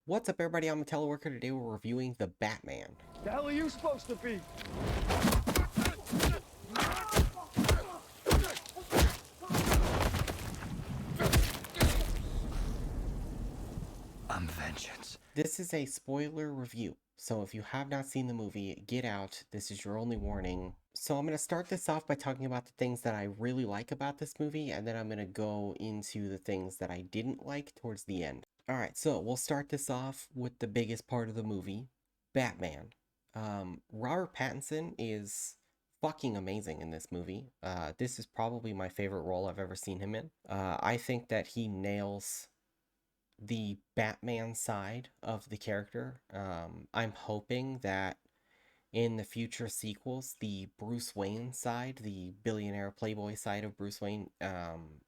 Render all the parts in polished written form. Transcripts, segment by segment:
What's up, everybody? I'm a teleworker. Today we're reviewing The Batman. The hell are you supposed to be? I'm vengeance. This is a spoiler review, so if you have not seen the movie, get out. This is your only warning. So I'm going to start this off by talking about the things that I really like about this movie, and then I'm going to go into the things that I didn't like towards the end. Alright, so we'll start this off with the biggest part of the movie, Batman. Robert Pattinson is fucking amazing in this movie. This is probably my favorite role I've ever seen him in. I think that he nails the Batman side of the character. I'm hoping that in the future sequels, the Bruce Wayne side, the billionaire playboy side of Bruce Wayne,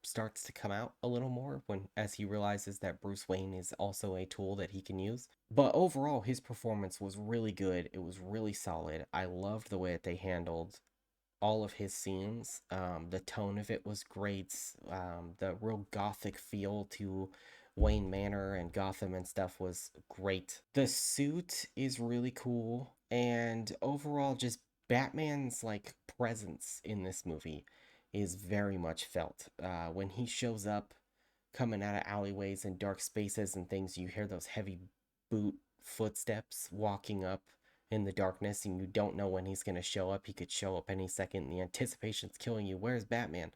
starts to come out a little more when as he realizes that Bruce Wayne is also a tool that he can use. But overall, his performance was really good. It was really solid. I loved the way that they handled all of his scenes. The tone of it was great. The real gothic feel to Wayne Manor and Gotham and stuff was great. The suit is really cool, and overall, just Batman's like presence in this movie is very much felt. When he shows up, coming out of alleyways and dark spaces and things, you hear those heavy boot footsteps walking up in the darkness, and you don't know when he's going to show up. He could show up any second, and the anticipation's killing you. Where's Batman?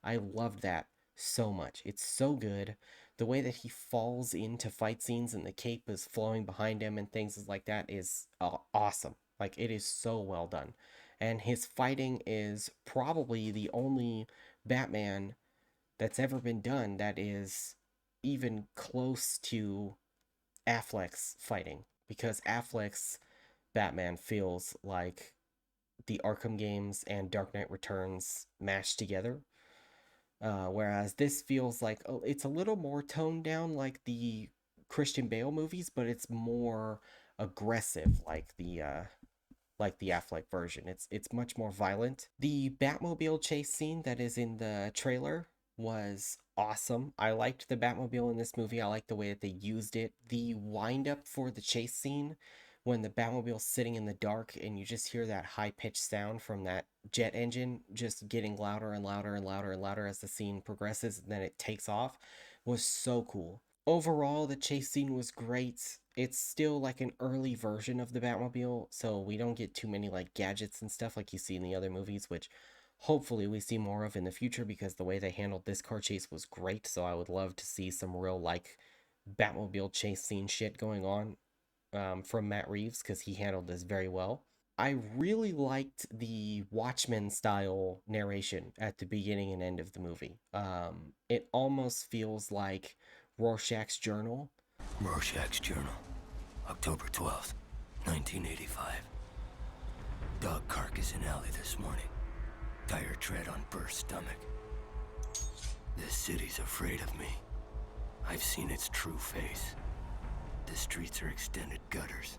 I loved that so much. It's so good. The way that he falls into fight scenes and the cape is flowing behind him and things like that is awesome. Like, it is so well done. And his fighting is probably the only Batman that's ever been done that is even close to Affleck's fighting, because Affleck's Batman feels like the Arkham games and Dark Knight Returns mashed together. Whereas this feels like it's a little more toned down like the Christian Bale movies, but it's more aggressive like the Affleck version. It's much more violent. The Batmobile chase scene that is in the trailer was awesome. I liked the Batmobile in this movie. I liked the way that they used it. The wind up for the chase scene when the Batmobile's sitting in the dark and you just hear that high pitched sound from that jet engine just getting louder and louder and louder and louder as the scene progresses and then it takes off was so cool. Overall, the chase scene was great. It's still like an early version of the Batmobile, so we don't get too many like gadgets and stuff like you see in the other movies, which hopefully we see more of in the future because the way they handled this car chase was great. So I would love to see some real like Batmobile chase scene shit going on from Matt Reeves because he handled this very well. I really liked the Watchmen style narration at the beginning and end of the movie. It almost feels like Rorschach's journal. Rorschach's Journal, October 12th, 1985. Dog carcass in alley this morning. Tire tread on burst stomach. This city's afraid of me. I've seen its true face. The streets are extended gutters,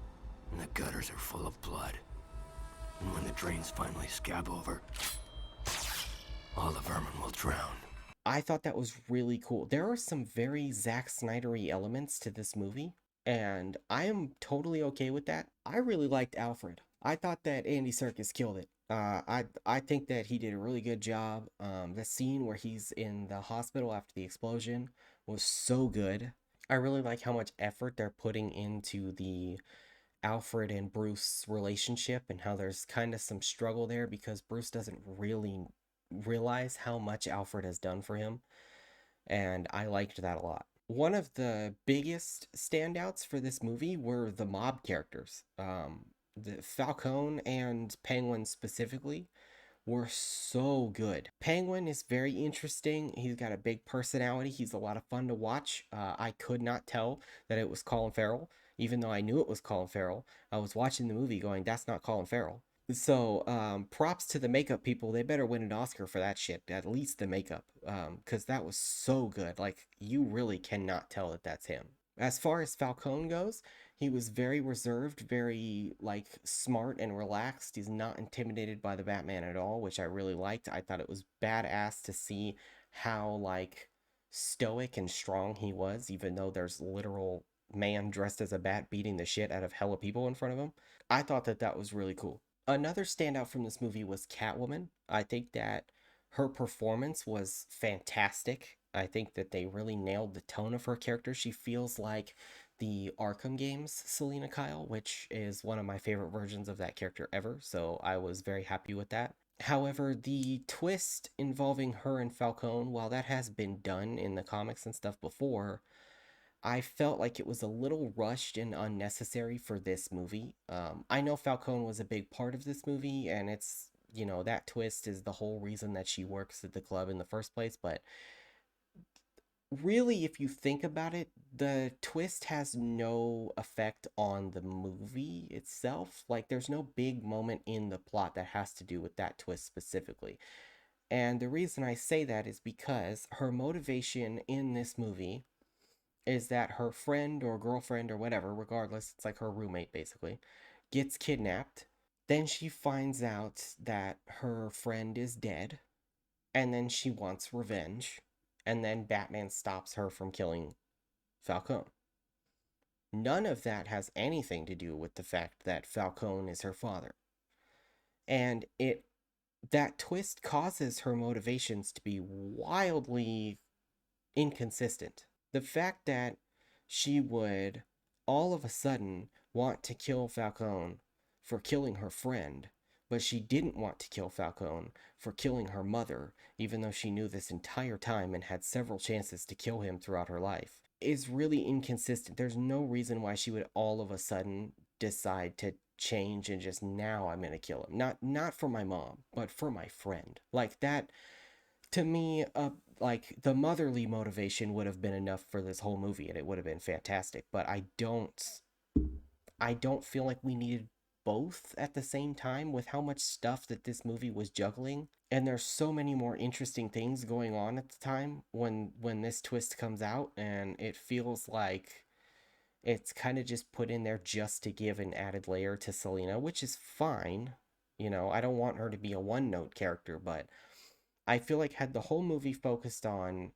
and the gutters are full of blood. And when the drains finally scab over, all the vermin will drown. I thought that was really cool. There are some very Zack Snydery elements to this movie, and I am totally okay with that. I really liked Alfred. I thought that Andy Serkis killed it. I think that he did a really good job. The scene where he's in the hospital after the explosion was so good. I really like how much effort they're putting into the Alfred and Bruce relationship and how there's kind of some struggle there because Bruce doesn't really realize how much Alfred has done for him. And I liked that a lot. One of the biggest standouts for this movie were the mob characters. The Falcone and Penguin specifically were so good. Penguin is very interesting. He's got a big personality. He's a lot of fun to watch. I could not tell that it was Colin Farrell, even though I knew it was Colin Farrell. I was watching the movie going, that's not Colin Farrell. So, props to the makeup people. They better win an Oscar for that shit. At least the makeup, because that was so good. Like, you really cannot tell that that's him. As far as Falcone goes, he was very reserved, very like smart and relaxed. He's not intimidated by the Batman at all, which I really liked. I thought it was badass to see how like stoic and strong he was, even though there's literal man dressed as a bat beating the shit out of hella people in front of him. I thought that that was really cool. Another standout from this movie was Catwoman. I think that her performance was fantastic. I think that they really nailed the tone of her character. She feels like the Arkham games Selena Kyle, which is one of my favorite versions of that character ever. So I was very happy with that. However, the twist involving her and Falcone, while that has been done in the comics and stuff before, I felt like it was a little rushed and unnecessary for this movie. I know Falcone was a big part of this movie, and it's, that twist is the whole reason that she works at the club in the first place. But really, if you think about it, the twist has no effect on the movie itself. Like, there's no big moment in the plot that has to do with that twist specifically. And the reason I say that is because her motivation in this movie is that her friend or girlfriend or whatever, regardless, it's like her roommate basically, gets kidnapped. Then she finds out that her friend is dead, and then she wants revenge. And then Batman stops her from killing Falcone. None of that has anything to do with the fact that Falcone is her father. And that twist causes her motivations to be wildly inconsistent. The fact that she would all of a sudden want to kill Falcone for killing her friend, but she didn't want to kill Falcone for killing her mother, even though she knew this entire time and had several chances to kill him throughout her life, is really inconsistent. There's no reason why she would all of a sudden decide to change and just now I'm gonna kill him. Not for my mom, but for my friend. Like that to me, like the motherly motivation would have been enough for this whole movie and it would have been fantastic. But I don't feel like we needed both at the same time with how much stuff that this movie was juggling. And there's so many more interesting things going on at the time when this twist comes out, and it feels like it's kind of just put in there just to give an added layer to Selena, which is fine. I don't want her to be a one note character, but I feel like had the whole movie focused on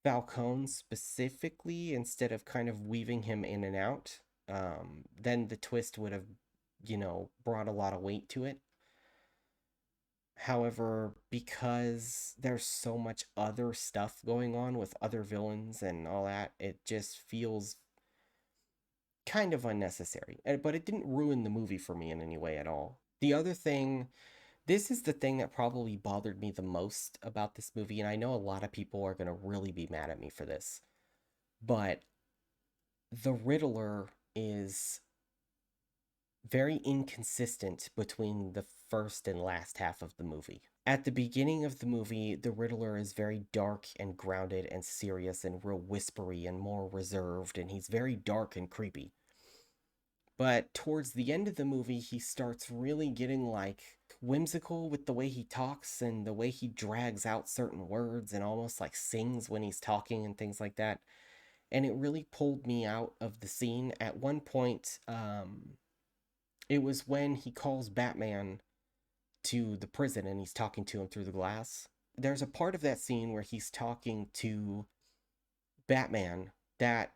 Falcone specifically instead of kind of weaving him in and out, then the twist would have, brought a lot of weight to it. However, because there's so much other stuff going on with other villains and all that, it just feels kind of unnecessary. But it didn't ruin the movie for me in any way at all. The other thing, this is the thing that probably bothered me the most about this movie, and I know a lot of people are going to really be mad at me for this, but the Riddler is very inconsistent between the first and last half of the movie. At the beginning of the movie, the Riddler is very dark and grounded and serious and real whispery and more reserved, and he's very dark and creepy. But towards the end of the movie, he starts really getting like whimsical with the way he talks and the way he drags out certain words and almost like sings when he's talking and things like that. And it really pulled me out of the scene. At one point, it was when he calls Batman to the prison and he's talking to him through the glass. There's a part of that scene where he's talking to Batman that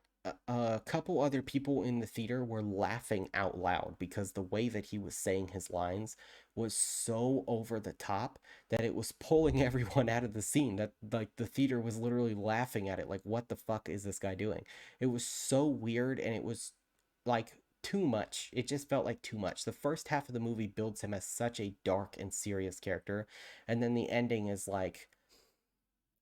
a couple other people in the theater were laughing out loud because the way that he was saying his lines was so over the top that it was pulling everyone out of the scene. That like the theater was literally laughing at it like what the fuck is this guy doing? It was so weird and it was like too much. It just felt like too much. The first half of the movie builds him as such a dark and serious character, and then the ending is like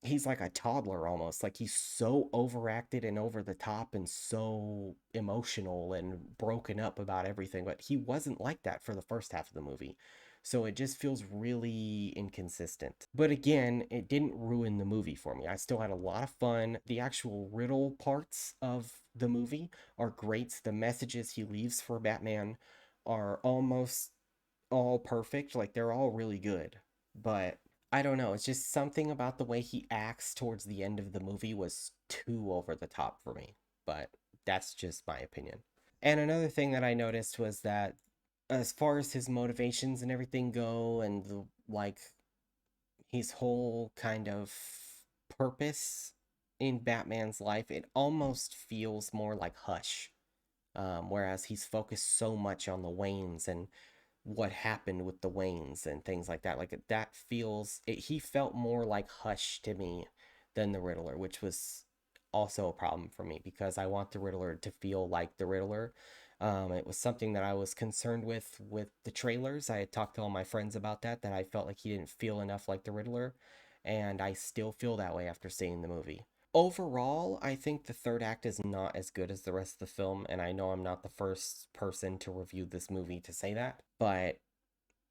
he's like a toddler almost. Like he's so overacted and over the top and so emotional and broken up about everything. But he wasn't like that for the first half of the movie. So it just feels really inconsistent. But again, it didn't ruin the movie for me. I still had a lot of fun. The actual riddle parts of the movie are great. The messages he leaves for Batman are almost all perfect. Like they're all really good. But I don't know. It's just something about the way he acts towards the end of the movie was too over the top for me. But that's just my opinion. And another thing that I noticed was that as far as his motivations and everything go and the like his whole kind of purpose, in Batman's life, it almost feels more like Hush. Whereas he's focused so much on the Waynes and what happened with the Waynes and things like that. Like that feels he felt more like Hush to me than the Riddler, which was also a problem for me because I want the Riddler to feel like the Riddler. It was something that I was concerned with the trailers. I had talked to all my friends about that I felt like he didn't feel enough like the Riddler, and I still feel that way after seeing the movie. Overall, I think the third act is not as good as the rest of the film, and I know I'm not the first person to review this movie to say that, but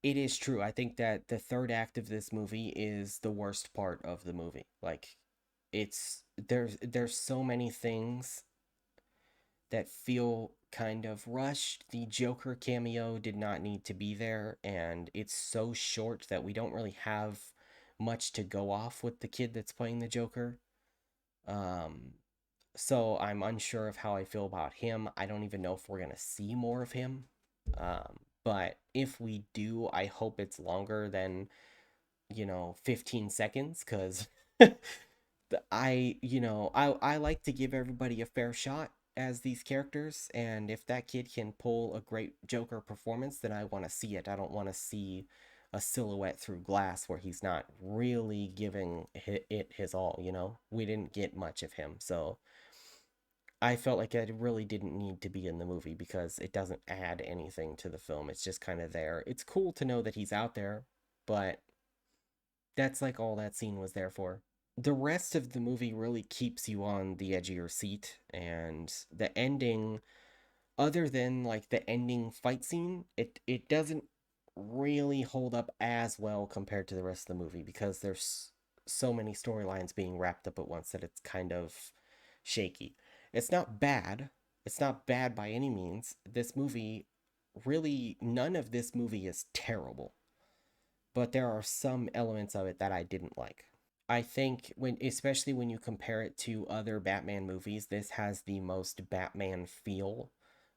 it is true. I think that the third act of this movie is the worst part of the movie. Like there's so many things that feel kind of rushed. The Joker cameo did not need to be there, and it's so short that we don't really have much to go off with the kid that's playing the Joker. Um, so I'm unsure of how I feel about him. I don't even know if we're gonna see more of him. But if we do, I hope it's longer than 15 seconds, because I like to give everybody a fair shot as these characters, and if that kid can pull a great Joker performance, then I want to see it. I don't want to see a silhouette through glass where he's not really giving it his all. We didn't get much of him, so I felt like it really didn't need to be in the movie because it doesn't add anything to the film. It's just kind of there. It's cool to know that he's out there, but that's like all that scene was there for. The rest of the movie really keeps you on the edge of your seat, and the ending, other than like the ending fight scene, it doesn't really hold up as well compared to the rest of the movie because there's so many storylines being wrapped up at once that it's kind of shaky. It's not bad. It's not bad by any means. This movie, really, none of this movie is terrible, but there are some elements of it that I didn't like. I think especially when you compare it to other Batman movies, this has the most Batman feel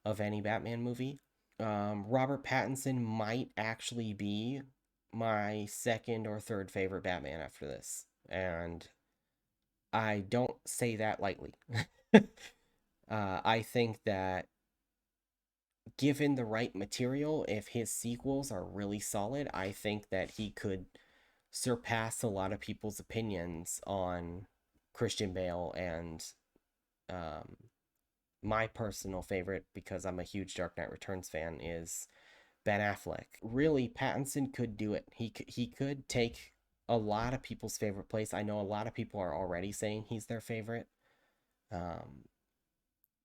of any Batman movie. Robert Pattinson might actually be my second or third favorite Batman after this, and I don't say that lightly. I think that given the right material, if his sequels are really solid, I think that he could surpass a lot of people's opinions on Christian Bale, and um, my personal favorite, because I'm a huge Dark Knight Returns fan, is Ben Affleck. Really, Pattinson could do it. He could take a lot of people's favorite place. I know a lot of people are already saying he's their favorite. Um,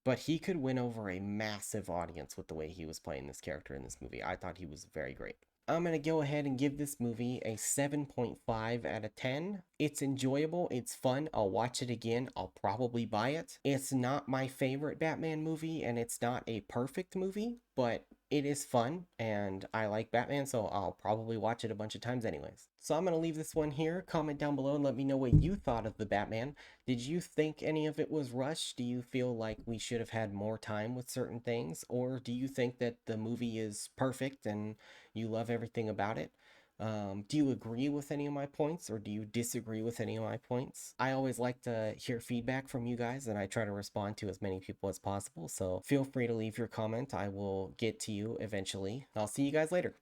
but he could win over a massive audience with the way he was playing this character in this movie. I thought he was very great. I'm going to go ahead and give this movie a 7.5 out of 10. It's enjoyable. It's fun. I'll watch it again. I'll probably buy it. It's not my favorite Batman movie, and it's not a perfect movie, but it is fun, and I like Batman, so I'll probably watch it a bunch of times anyways. So I'm going to leave this one here. Comment down below and let me know what you thought of the Batman. Did you think any of it was rushed? Do you feel like we should have had more time with certain things? Or do you think that the movie is perfect and you love everything about it? Do you agree with any of my points, or do you disagree with any of my points? I always like to hear feedback from you guys, and I try to respond to as many people as possible. So feel free to leave your comment. I will get to you eventually. I'll see you guys later.